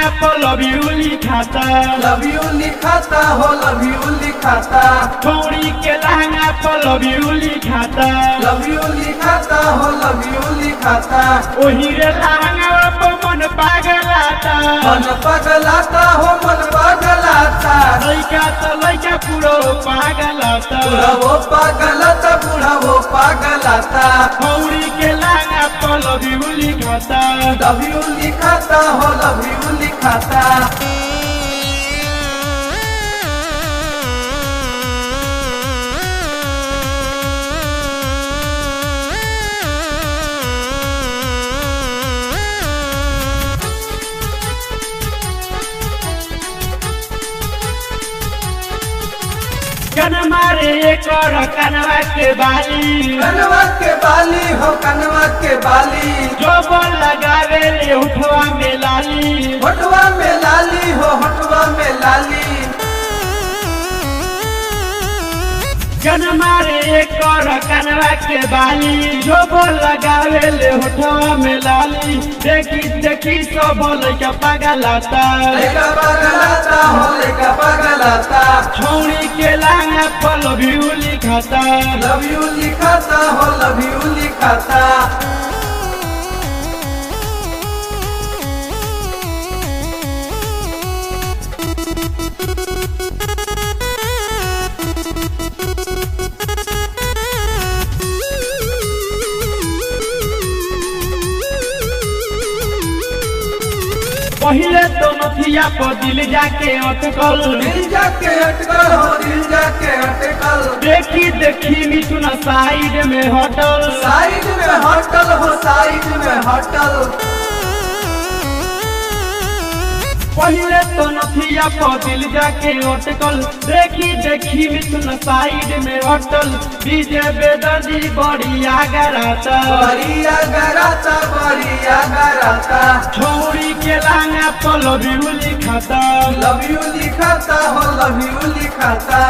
लहंगा पर love you लिखाता, love you लिखाता हो love you लिखाता, छौड़ी के लहंगा पर लव यू लिखाता, लव यू लिखाता हो लव यू लिखाता, ओही रे लहंगा पर मन पागलाता, मन पगलाता हो मन पगलाता, लइका तो लइका पूरा पागलाता, बूढ़ा वो पागलाता बूढ़ा वो पागलाता, छौड़ी के लहंगा पर लव यू लिखाता, लव यू लिखाता हो लव यू लिखाता। कनमा रे कर कनवा के बाली, कनवा के बाली हो कनवा के बाली, जो बोल लगावे रे उठवा में लाली, होठवा में लाली हो होठवा में लाली, कनमा रे कर कनवा के बाली, जो बोल लगावे ले उठवा में लाली, देखी देखी सब लइका पागलाता, लेका पगलाता हो लेका पगलाता, छौड़ी के लहंगा पर लव यू लिखाता, लव यू लिखाता हो लव यू लिखाता। पहिले तो नथिया पर दिल जाके अटकल, दिल जाके अटकल हो दिल जाके अटकल, देखी देखी मिथुन साइड में हटल, साइड में हटल हो साइड में हटल, पहिले तो नथिया पर दिल जाके अटकल, देखी देखी मिथुन साइड में हटल, डीजे बेदर्दी बढ़िया गराता, बढ़िया गराता बढ़िया गराता, छौड़ी के लहंगा पर लव यू लिखाता, लव यू लिखाता हो लव यू लिखाता।